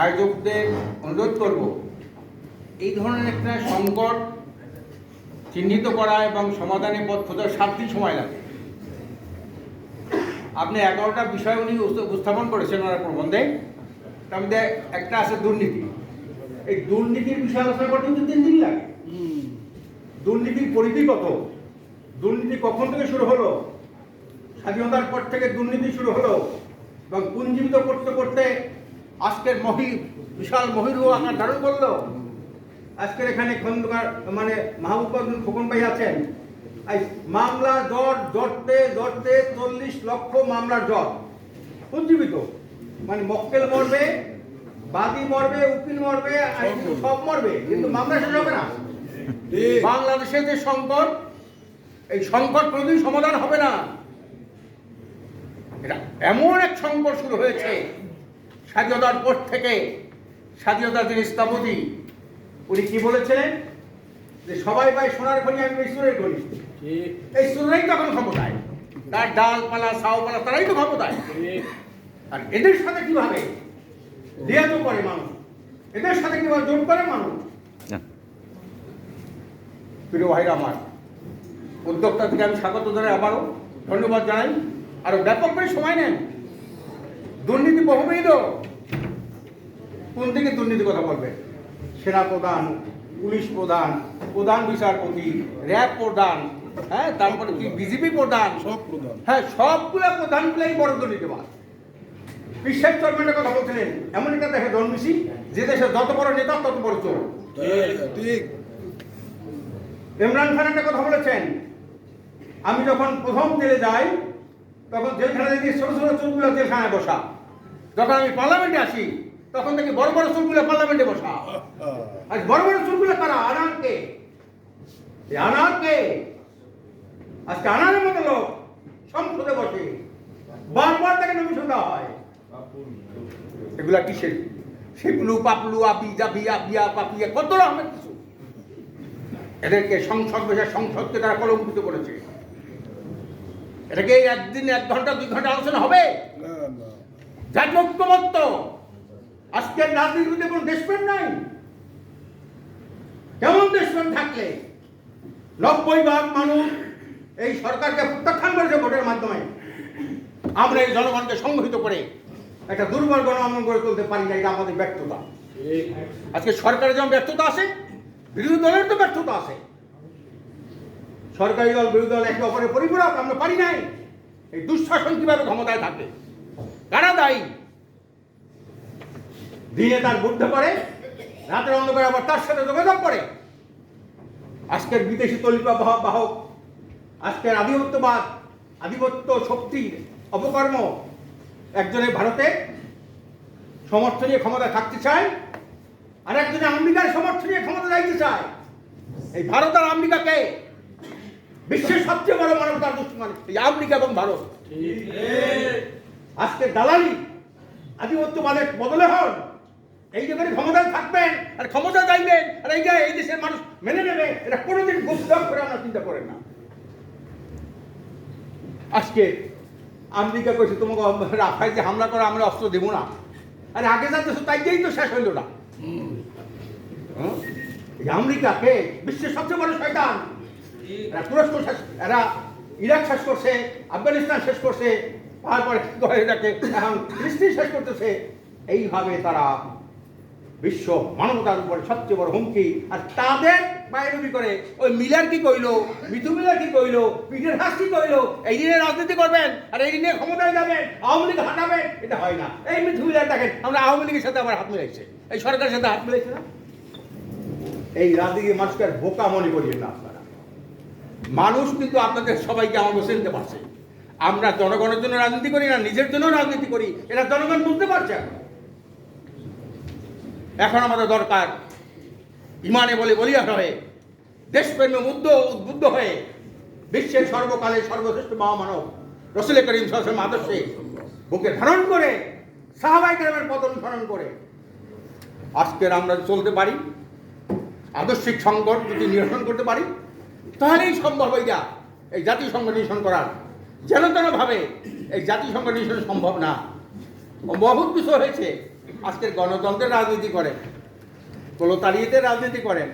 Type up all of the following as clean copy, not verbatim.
আয়োজকদের অনুরোধ করব এই ধরনের একটা সংকট চিহ্নিত করা এবং সমাধানের পথ খোঁজার 7 দিন সময় লাগে। আপনি 11টা বিষয় উনি উপস্থাপন করেছেন ওনার প্রবন্ধে। তার মধ্যে একটা আছে দুর্নীতি। এই দুর্নীতির বিষয় আলোচনা করতে কিন্তু 3 দিন লাগে। দুর্নীতির পরিধি কত, দুর্নীতি কখন থেকে শুরু হলো, স্বাধীনতার পর থেকে দুর্নীতি শুরু হলো এবং পুঞ্জীবিত করতে করতে আজকের বিশাল মহিরু আকার ধারণ করলো। আজকের এখানে খন্দকার মাহবুব খোকন ভাই আছেন। মামলা জটতে 40 লক্ষ মামলার জট পুঞ্জীবিত, মক্কেল মরবে, বাদী মরবে, উকিল মরবে, সব মরবে, কিন্তু মামলা শেষ হবে না। বাংলাদেশের যে সংকট, এই সংকট কোনোদিন সমাধান হবে না। এটা এমন এক সংকট শুরু হয়েছে স্বাধীনতার পর থেকে। স্বাধীনতার যিনি স্থপতি উনি কি বলেছিলেন যে সবাই পায় সোনার খনি, আমি ঈশ্বরের খনি। এই সুরাই তো এখন ক্ষমতায়, তার ডালপালা সাওপালা তারাই তো ক্ষমতায়। আর এদের সাথে কিভাবে লিয়াজও করে মানুষ, এদের সাথে কিভাবে জোট করে মানুষ। প্রিয় ভাইরা আমার, উদ্যোক্তা থেকে আমি স্বাগত জানাই, আবারও ধন্যবাদ জানাই। আরো ব্যাপক করে সময় নেন। দুর্নীতি বহুবিধ। কোন দিকে দুর্নীতি কথা বলবে? সেনা প্রধান, পুলিশ প্রধান, প্রধান বিচারপতি, র্যাব প্রধান, হ্যাঁ, তারপরে কি বিজেপি প্রধান, সব প্রধান, হ্যাঁ, সবগুলো প্রধানগুলাই বড় দুর্নীতিবাদ। বিশ্বের চর্মের কথা বলছিলেন, এমন একটা দেখে জন্মেছি যে দেশে যত বড় নেতা তত বড় চোর। ঠিক। ইমরান খান একটা কথা বলেছেন, আমি যখন প্রথম জেলে যাই তখন জেলখানা দেখি ছোট ছোট চোরগুলো জেলখানায় বসা। যখন আমি পার্লামেন্টে আসি তখন দেখি বড় বড় চোরগুলো পার্লামেন্টে বসা। আর বড় বড় চোরগুলো তারা আনারকে, আজকে আনারের মতো লোক সংসদে বসে, বারবার তাকে নমিশন দেওয়া হয়। এগুলা কিসের? সেগুলো পাপলু, আবি জাবি, আবিয়া পাপিয়া, কত রকমের কিছু। এদেরকে সংসদকে তারা কলঙ্কিত করেছে। এটাকে একদিন 1 ঘন্টা 2 ঘন্টা আলোচনা হবে? জাতীয় ঐক্যমত্য। আজকের রাজনীতিতে কোনো দেশপ্রেম নাই। কেমন দেশপ্রেম থাকলে 90% মানুষ এই সরকারকে প্রত্যাখ্যান করেছে ভোটের মাধ্যমে। আমরা এই জনগণকে সংগঠিত করে একটা দুর্বল গণ আন্দোলন করে তুলতে পারি না, এটা আমাদের ব্যর্থতা। আজকে সরকারের যেমন ব্যর্থতা আছে, বিরোধী দলের তো ব্যর্থতা আছে। সরকারি দল বিরোধী দল একে অপরের পরিপূরক, আমরা পারি নাই। এই দুঃশাসন কিভাবে ক্ষমতায় থাকে? কারা দায়ী? দিনে তার বুদ্ধি করে, রাতের অন্ধকারে আবার তার সাথে যোগাযোগ করে। আজকের বিদেশি তলিপা বাহক, আজকের আধিপত্যবাদ, আধিপত্য শক্তির অপকর্ম, একজনের ভারতে সমর্থন নিয়ে ক্ষমতা থাকতে চায়, আর একজনে আমেরিকার সমর্থন নিয়ে ক্ষমতা যাইতে চায়। এই ভারত আর আমেরিকাকে বিশ্বের সবচেয়ে বড় মানবতার দুশ্মন এই আমেরিকা এবং ভারত। আজকে দালালি আধিপত্যবাদের বদলে হন, এই জায়গায় ক্ষমতায় থাকবেন আর ক্ষমতা চাইবেন, আর এই দেশের মানুষ মেনে নেবে, এটা কোনোদিন গুপ্তক করে আমরা চিন্তা করেন না। আজকে আমেরিকা কইছে তোমাকে রাফায় যে হামলা করে আমরা অস্ত্র দেবো না। আরে আগে যা দেশ তাই দিয়েই তো শেষ হইল না। আমেরিকাকে বিশ্বের সবচেয়ে বড় শয়তান। এরা তুরস্ক শেষ, এরা ইরাক শেষ করছে, আফগানিস্তান শেষ করছে, তারপরে এটাকে এখন ফিলিস্তিন শেষ করতেছে। এইভাবে তারা বিশ্ব মানবতার উপরে সবচেয়ে বড় হুমকি। আর তাদের বাইরবি করে ওই মিলার কি কইলো, মিথু মিলার কি কইলো, পিটের হাস কি কইলো, এই দিনে রাজনীতি করবেন আর এই দিনে ক্ষমতায় যাবেন, আওয়ামী লীগ হাঁটাবেন, এটা হয় না। এই মিথু মিলার দেখেন, আমরা আওয়ামী লীগের সাথে আবার হাত মিলাইছে, এই সরকারের সাথে হাত মিলাইছে না। এই রাজনীতি মানুষকে আর বোকা মনে করিয়েন না আপনারা। মানুষ কিন্তু আপনাদের সবাইকে আমাকে চিনতে পারছে। আমরা জনগণের জন্য রাজনীতি করি না, নিজের জন্য রাজনীতি করি, এটা জনগণ বুঝতে পারছে। এখন আমাদের দরকার ইমানে বলিয়ান হয়ে, দেশপ্রেমে উদ্বুদ্ধ হয়ে, বিশ্বের সর্বকালের সর্বশ্রেষ্ঠ মহামানব রাসূল করিম সাল্লাল্লাহু আলাইহি ওয়াসাল্লাম আদর্শে বুকে ধারণ করে, সাহাবায়ে কেরামের পথ অনুসরণ করে আজকের আমরা চলতে পারি, আদর্শিক সংকট যদি নিরসন করতে পারি, তাহলেই সম্ভব হইয়া এই জাতিসংঘ নিরসন করার। যেন তেনভাবে এই জাতিসংঘ নিরসন সম্ভব না। বহুত কিছু হয়েছে, আজকের গণতন্ত্রের রাজনীতি করেন, প্রলেতারিয়েতের রাজনীতি করেন,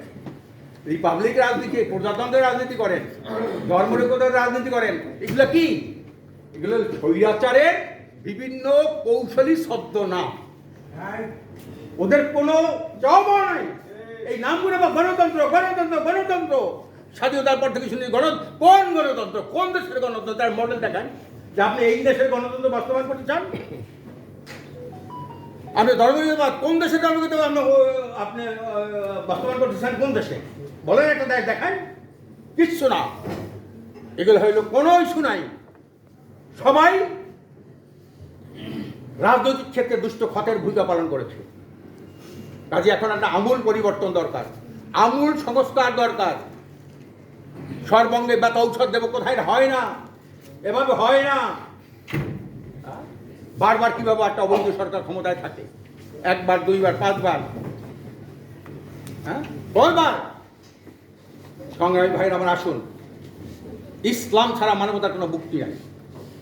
রিপাবলিক রাজনীতি, প্রজাতন্ত্রের রাজনীতি করেন, ধর্মনিরপেক্ষতার রাজনীতি করেন। এগুলো কি? এগুলো স্বৈরাচারের বিভিন্ন কৌশলী শব্দ না, ওদের কোনো চাওয়া নাই। এই নামগুলো বা গণতন্ত্র গণতন্ত্র গণতন্ত্র, স্বাধীনতার পর থেকে শুনি কোন গণতন্ত্র, কোন দেশের গণতন্ত্র, তার মডেল দেখান যে আপনি এই দেশের গণতন্ত্র বাস্তবায়ন করতে চান। আপনি ধর্মনিরপেক্ষ কোন দেশের ধর্মনিরপেক্ষ আপনি বাস্তবায়ন করতে চান, কোন দেশে বলেন একটা দেশ দেখান। কিচ্ছু না, এগুলো হইল কোনো ইস্যু নাই। সবাই রাজনৈতিক ক্ষেত্রে দুষ্ট খতের ভূমিকা পালন করেছে। কাজে এখন একটা আমূল পরিবর্তন দরকার, আমূল সংস্কার দরকার। সর্বঙ্গে ব্যথা ঔষধ দেব কোথায়, হয় না, এভাবে হয় না। বারবার কিভাবে একটা অবৈধ সরকার ক্ষমতায় থাকে, একবার দুইবার পাঁচবার, হ্যাঁ কয়বার? সংগ্রামী ভাইয়ের আমার আসুন, ইসলাম ছাড়া মানবতার কোনো মুক্তি নাই,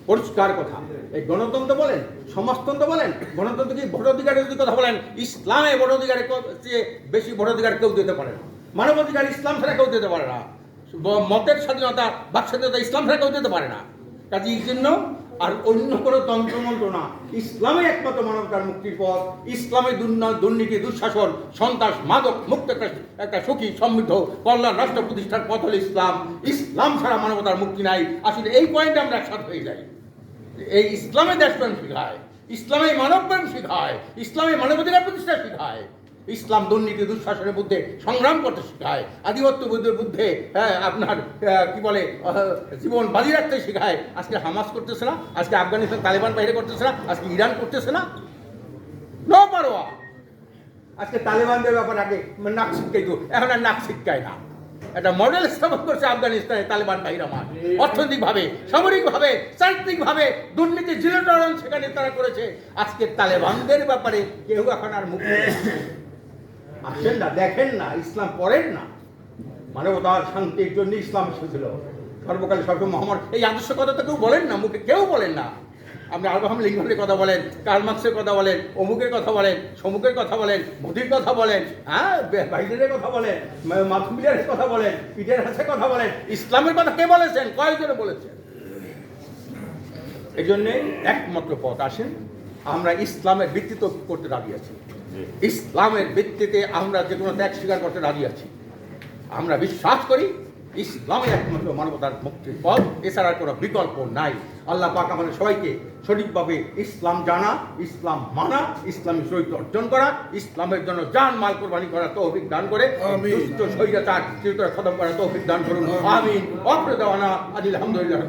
পরিষ্কার কথা। এই গণতন্ত্র বলেন, সমাজতন্ত্র বলেন, গণতন্ত্র কি ভোটাধিকারের যদি কথা বলেন, ইসলামে ভোটাধিকারের চেয়ে বেশি ভোটাধিকার কেউ দিতে পারে না। মানবাধিকার ইসলাম ছাড়া কেউ দিতে পারে না। মতের স্বাধীনতা, বাক স্বাধীনতা ইসলাম ছাড়া কেউ দিতে পারে না। কাজে এই জন্য আর অন্য কোনো তন্ত্রমন্ত্র না, ইসলামে একমাত্র মানবতার মুক্তির পথ। ইসলামে দুর্নীতি, দুঃশাসন, সন্ত্রাস, মাদক মুক্ত একটা সুখী সমৃদ্ধ কল্যাণ রাষ্ট্র প্রতিষ্ঠার পথ হল ইসলাম। ইসলাম ছাড়া মানবতার মুক্তি নাই। আসলে এই পয়েন্টে আমরা একসাথ হয়ে যাই। এই ইসলামে দেশপ্রেম শিখায়, ইসলামে মানবপ্রেম শিখায়, ইসলামে মানবাধিকার প্রতিষ্ঠা শিখায়, ইসলাম দুর্নীতি দুঃশাসনের বিরুদ্ধে সংগ্রাম করতে শেখায়, আধিপত্য বুদ্ধের বিরুদ্ধে আপনার কি বলে জীবন বাজি রাখতে শেখায়। আজকে হামাস করতেছে না, আজকে আফগানিস্তান তালেবান বাইরে করতেছে না, আজকে ইরান করতেছে না, নো পারোয়া। আজকে তালেবানদের ব্যাপার আগে নাক শিক্ষাইতো, এখন আর নাক শিক্ষায় না। একটা মডেল স্থাপন করছে আফগানিস্তানে তালেবান বাহির আমার, অর্থনৈতিকভাবে, সামরিকভাবে, চারিত্রিকভাবে দুর্নীতি জিরো টলারেন্স সেখানে তারা করেছে। আজকে তালেবানদের ব্যাপারে কেউ এখন আর মুখ আসেন না, দেখেন না, ইসলাম পড়েন না। মানবতার শান্তির জন্য ইসলাম এসেছিল সর্বকালে সর্ব মহামার। এই আদর্শ কথা তো কেউ বলেন না, মুখে কেউ বলেন না। আপনি আব্রাহাম লিঙ্কনের কথা বলেন, কার্ল মার্কসের কথা বলেন, অমুকের কথা বলেন, সমুকের কথা বলেন, মোদির কথা বলেন, হ্যাঁ বাইডেনের কথা বলেন, মার্কস মিলারের কথা বলেন, পিটার হাসের কথা বলেন, ইসলামের কথা কে বলেছেন? কয়েকজনে বলেছেন। এই জন্যে একমাত্র পথ, আসেন আমরা ইসলামের ভিত্তিতে করতে রাজি আছি। ইসলামের ভিত্তিতে আমরা যে কোনো ত্যাগ স্বীকার করতে রাজি আছি। আমরা বিশ্বাস করি ইসলামের একমাত্র মানবতার মুক্তির পথ, এছাড়া কোনো বিকল্প নাই। আল্লাহ পাক আমাদের সবাইকে সঠিকভাবে ইসলাম জানা, ইসলাম মানা, ইসলামী চরিত্র অর্জন করা, ইসলামের জন্য জান মাল কোরবানি করা তৌফিক দান করে, দুষ্ট স্বৈরাচার চিরতরে খতম করা তৌফিক দান করুন। আমিন। আলহামদুলিল্লাহ।